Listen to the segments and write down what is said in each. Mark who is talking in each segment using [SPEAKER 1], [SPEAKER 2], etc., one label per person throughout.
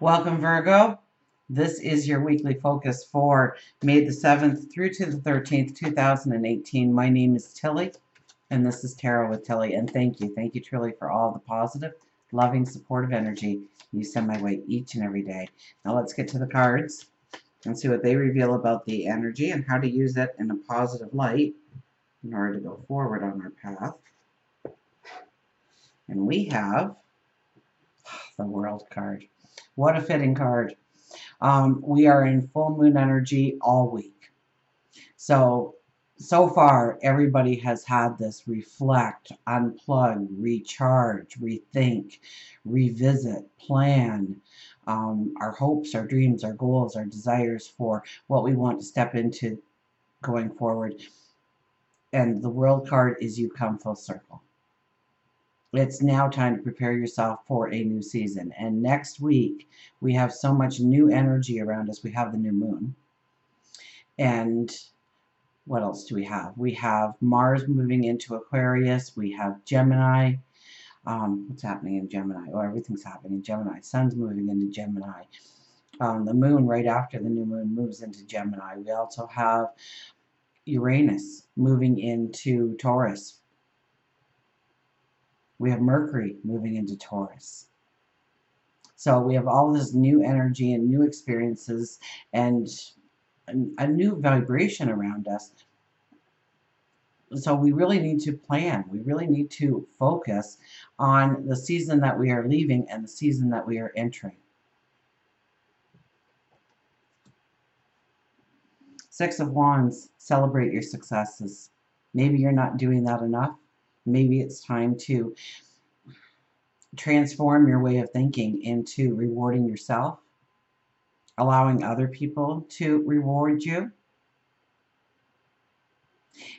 [SPEAKER 1] Welcome, Virgo. This is your weekly focus for May the 7th through to the 13th, 2018. My name is Tilly, and this is Tarot with Tilly. And thank you. Thank you, truly, for all the positive, loving, supportive energy you send my way each and every day. Now let's get to the cards and see what they reveal about the energy and how to use it in a positive light in order to go forward on our path. And we have the World card. What a fitting card. We are in full moon energy all week. So far, everybody has had this reflect, unplug, recharge, rethink, revisit, plan our hopes, our dreams, our goals, our desires for what we want to step into going forward. And the World card is you come full circle. It's now time to prepare yourself for a new season. And next week, we have so much new energy around us. We have the new moon. And what else do we have? We have Mars moving into Aquarius. We have Gemini. What's happening in Gemini? Oh, everything's happening in Gemini. Sun's moving into Gemini. The moon, right after the new moon, moves into Gemini. We also have Uranus moving into Taurus. We have Mercury moving into Taurus. So we have all this new energy and new experiences and a new vibration around us. So we really need to plan. We really need to focus on the season that we are leaving and the season that we are entering. Six of Wands, celebrate your successes. Maybe you're not doing that enough. Maybe it's time to transform your way of thinking into rewarding yourself, allowing other people to reward you.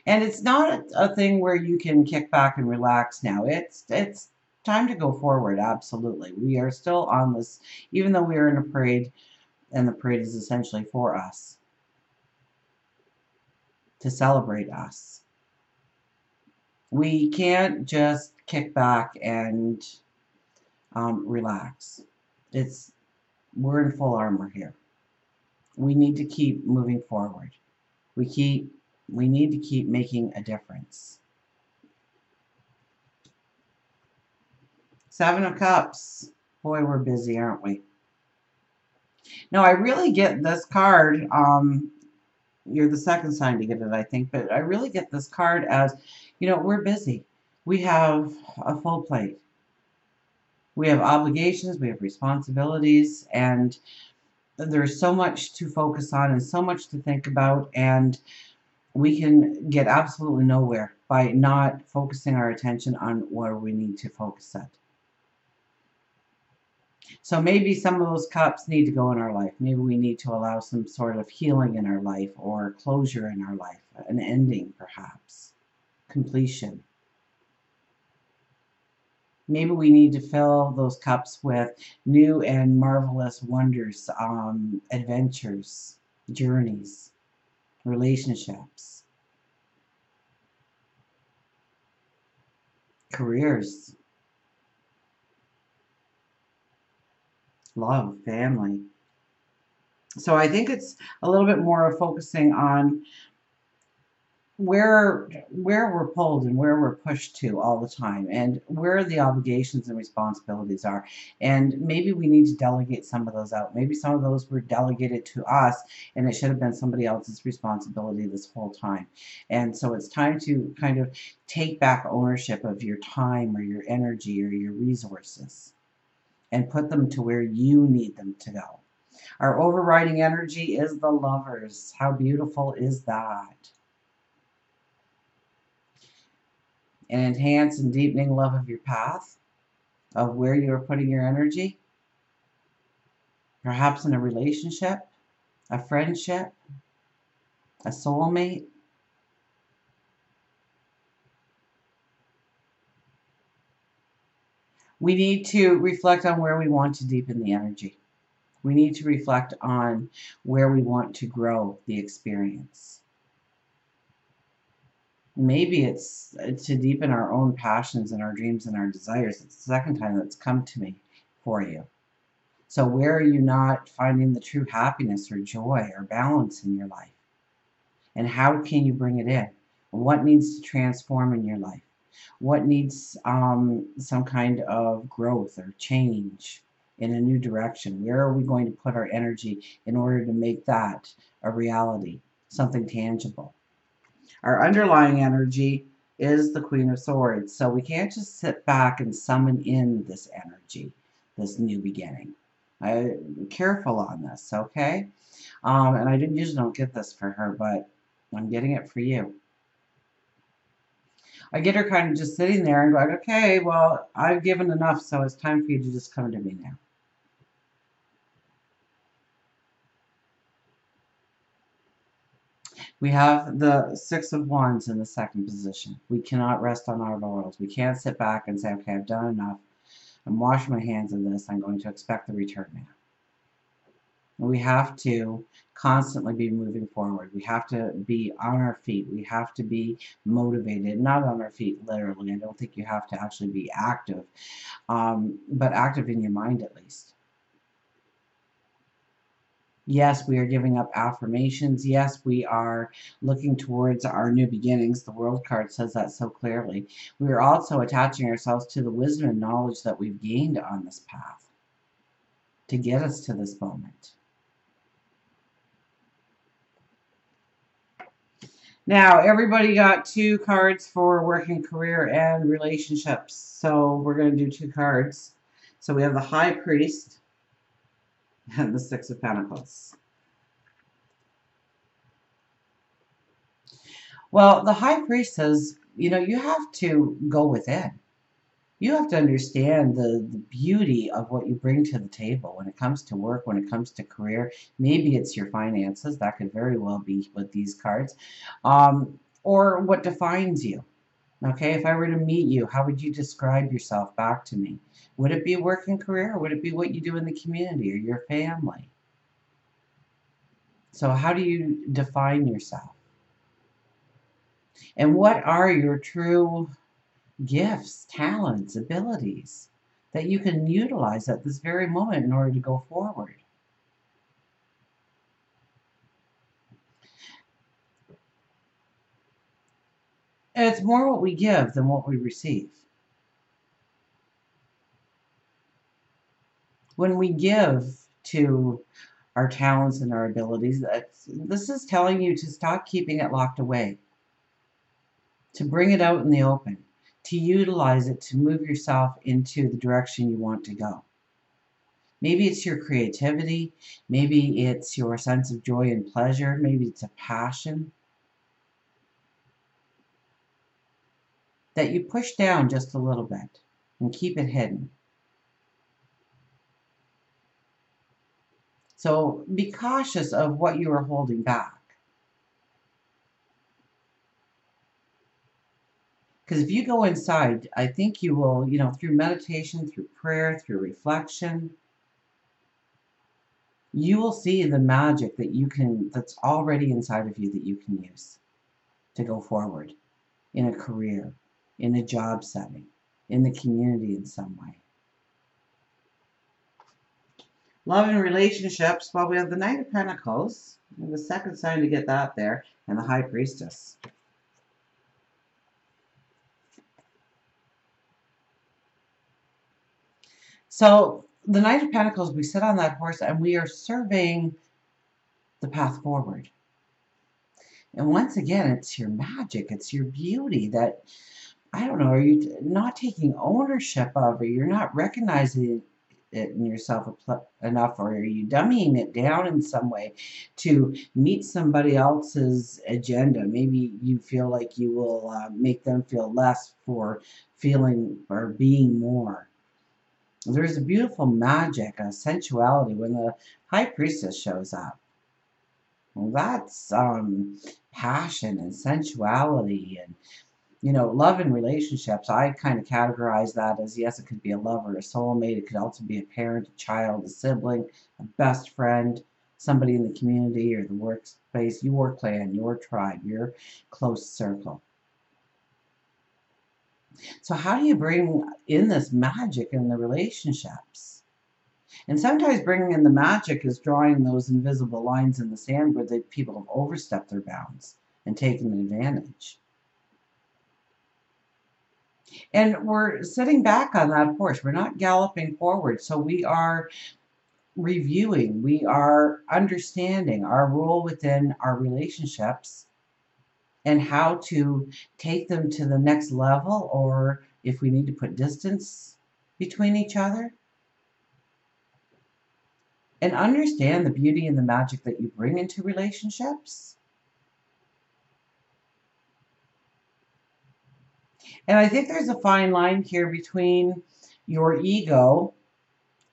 [SPEAKER 1] And it's not a thing where you can kick back and relax now. It's time to go forward, absolutely. We are still on this, even though we are in a parade, and the parade is essentially for us, to celebrate us. We can't just kick back and relax. We're in full armor here. We need to keep moving forward. We need to keep making a difference. Seven of Cups. Boy, we're busy, aren't we? Now, I really get this card. You're the second sign to get it, I think, but I really get this card as, we're busy. We have a full plate. We have obligations, we have responsibilities, and there's so much to focus on and so much to think about, and we can get absolutely nowhere by not focusing our attention on where we need to focus it. So maybe some of those cups need to go in our life. Maybe we need to allow some sort of healing in our life or closure in our life, an ending perhaps, completion. Maybe we need to fill those cups with new and marvelous wonders, adventures, journeys, relationships, careers, love, family. So I think it's a little bit more of focusing on where we're pulled and where we're pushed to all the time, and where the obligations and responsibilities are. And maybe we need to delegate some of those out. Maybe some of those were delegated to us and it should have been somebody else's responsibility this whole time. And so it's time to kind of take back ownership of your time or your energy or your resources and put them to where you need them to go. Our overriding energy is the Lovers. How beautiful is that? An enhanced and deepening love of your path, of where you are putting your energy, perhaps in a relationship, a friendship, a soulmate. We need to reflect on where we want to deepen the energy. We need to reflect on where we want to grow the experience. Maybe it's to deepen our own passions and our dreams and our desires. It's the second time that's come to me for you. So where are you not finding the true happiness or joy or balance in your life? And how can you bring it in? What needs to transform in your life? What needs some kind of growth or change in a new direction? Where are we going to put our energy in order to make that a reality, something tangible? Our underlying energy is the Queen of Swords, so we can't just sit back and summon in this energy, this new beginning. Careful on this, okay? And I usually don't get this for her, but I'm getting it for you. I get her kind of just sitting there and going, okay, well, I've given enough, so it's time for you to just come to me now. We have the Six of Wands in the second position. We cannot rest on our laurels. We can't sit back and say, okay, I've done enough. I'm washing my hands of this. I'm going to expect the return now. We have to constantly be moving forward. We have to be on our feet. We have to be motivated, not on our feet literally. I don't think you have to actually be active, but active in your mind at least. Yes, we are giving up affirmations. Yes, we are looking towards our new beginnings. The World card says that so clearly. We are also attaching ourselves to the wisdom and knowledge that we've gained on this path to get us to this moment. Now, everybody got 2 cards for working, career, and relationships. So we're going to do 2 cards. So we have the High Priest and the Six of Pentacles. Well, the High Priest says, you know, you have to go within. You have to understand the beauty of what you bring to the table when it comes to work, when it comes to career. Maybe it's your finances. That could very well be with these cards. Or what defines you. Okay, if I were to meet you, how would you describe yourself back to me? Would it be a working career, or would it be what you do in the community or your family? So how do you define yourself? And what are your true gifts, talents, abilities that you can utilize at this very moment in order to go forward? And it's more what we give than what we receive. When we give to our talents and our abilities, this is telling you to stop keeping it locked away, to bring it out in the open, to utilize it to move yourself into the direction you want to go. Maybe it's your creativity, maybe it's your sense of joy and pleasure, maybe it's a passion that you push down just a little bit and keep it hidden. So be cautious of what you are holding back. Because if you go inside, I think you will, through meditation, through prayer, through reflection, you will see the magic that's already inside of you that you can use to go forward in a career, in a job setting, in the community in some way. Love and relationships, well, we have the Knight of Pentacles, and the second sign to get that there, and the High Priestess. So the Knight of Pentacles, we sit on that horse and we are surveying the path forward. And once again, it's your magic, it's your beauty that, I don't know, are you not taking ownership of, or you're not recognizing it in yourself enough, or are you dummying it down in some way to meet somebody else's agenda? Maybe you feel like you will make them feel less for feeling or being more. There's a beautiful magic, a sensuality when the High Priestess shows up. Well, that's passion and sensuality and, love and relationships. I kind of categorize that as, yes, it could be a lover, a soulmate. It could also be a parent, a child, a sibling, a best friend, somebody in the community or the workspace, your clan, your tribe, your close circle. So how do you bring in this magic in the relationships? And sometimes bringing in the magic is drawing those invisible lines in the sand where the people have overstepped their bounds and taken advantage. And we're sitting back on that horse. We're not galloping forward. So we are reviewing, we are understanding our role within our relationships and how to take them to the next level, or if we need to put distance between each other. And understand the beauty and the magic that you bring into relationships. And I think there's a fine line here between your ego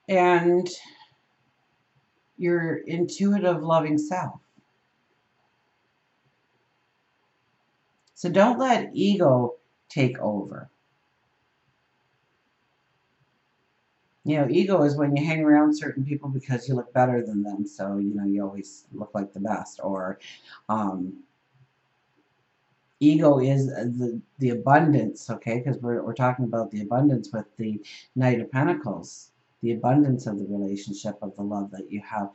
[SPEAKER 1] and your intuitive, loving self. So don't let ego take over. You know, ego is when you hang around certain people because you look better than them. So, you know, you always look like the best. Or ego is the abundance, okay? Because we're talking about the abundance with the Knight of Pentacles. The abundance of the relationship, of the love that you have.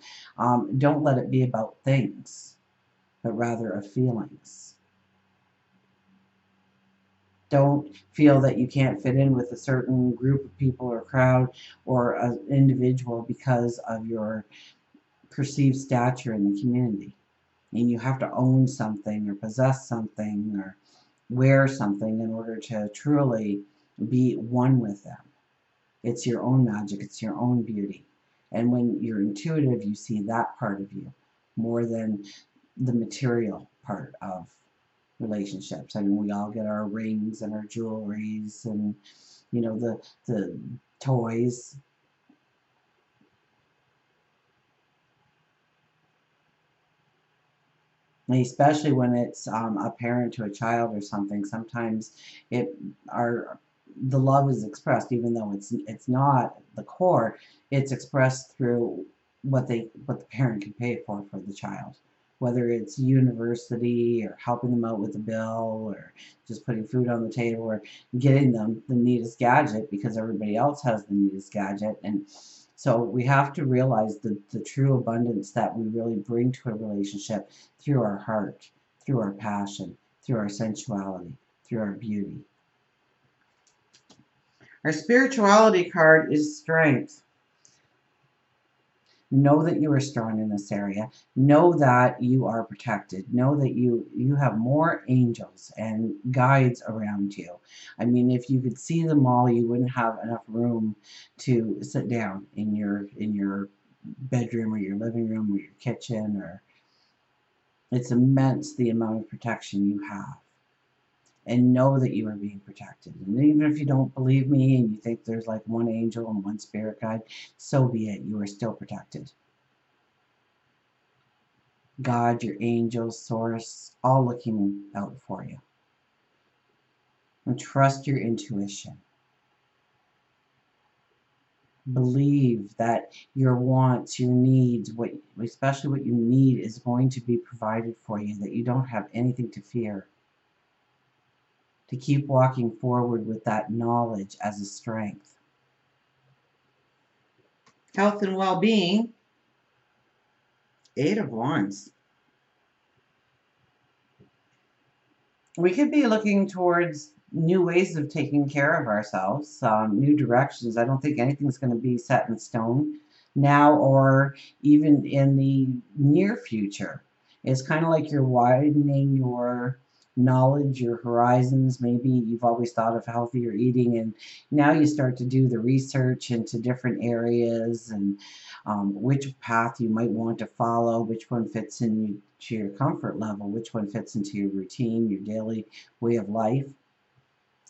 [SPEAKER 1] Don't let it be about things, but rather of feelings. Don't feel that you can't fit in with a certain group of people or crowd or an individual because of your perceived stature in the community. And you have to own something or possess something or wear something in order to truly be one with them. It's your own magic. It's your own beauty. And when you're intuitive, you see that part of you more than the material part of relationships. I mean, we all get our rings and our jewelries and, you know, the toys. And especially when it's a parent to a child or something, sometimes the love is expressed, even though it's not the core. It's expressed through what the parent can pay for the child, whether it's university or helping them out with a bill or just putting food on the table or getting them the neatest gadget because everybody else has the neatest gadget. And so we have to realize the true abundance that we really bring to a relationship through our heart, through our passion, through our sensuality, through our beauty. Our spirituality card is strength. Know that you are strong in this area. Know that you are protected. Know that you have more angels and guides around you. I mean, if you could see them all, you wouldn't have enough room to sit down in your bedroom or your living room or your kitchen. Or it's immense the amount of protection you have. And know that you are being protected. And even if you don't believe me and you think there's like one angel and one spirit guide, so be it. You are still protected. God, your angels, source, all looking out for you. And trust your intuition. Believe that your wants, your needs, especially what you need, is going to be provided for you, that you don't have anything to fear. To keep walking forward with that knowledge as a strength. Health and well-being. 8 of Wands. We could be looking towards new ways of taking care of ourselves, new directions. I don't think anything's going to be set in stone now or even in the near future. It's kind of like you're widening your knowledge, your horizons. Maybe you've always thought of healthier eating, and now you start to do the research into different areas and which path you might want to follow, which one fits into your comfort level, which one fits into your routine, your daily way of life.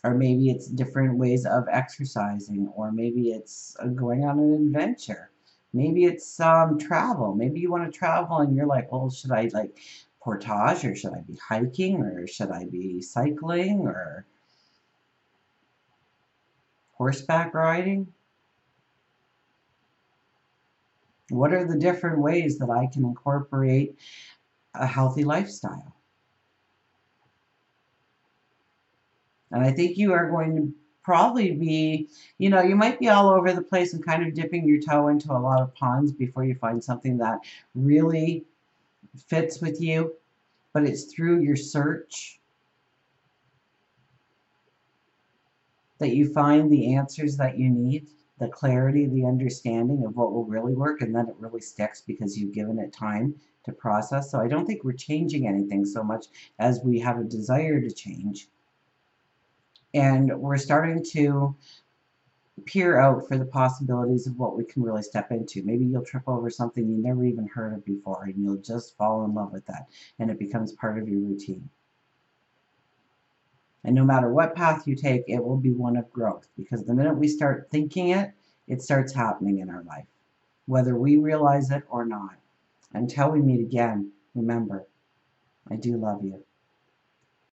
[SPEAKER 1] Or maybe it's different ways of exercising, or maybe it's going on an adventure. Maybe it's travel. Maybe you want to travel and you're like, well, should I like portage, or should I be hiking, or should I be cycling, or horseback riding? What are the different ways that I can incorporate a healthy lifestyle? And I think you are going to probably be, you might be all over the place and kind of dipping your toe into a lot of ponds before you find something that really fits with you, but it's through your search that you find the answers that you need, the clarity, the understanding of what will really work, and then it really sticks because you've given it time to process. So I don't think we're changing anything so much as we have a desire to change. And we're starting to peer out for the possibilities of what we can really step into. Maybe you'll trip over something you never even heard of before, and you'll just fall in love with that, and it becomes part of your routine. And no matter what path you take, it will be one of growth, because the minute we start thinking it, it starts happening in our life, whether we realize it or not. Until we meet again, remember, I do love you.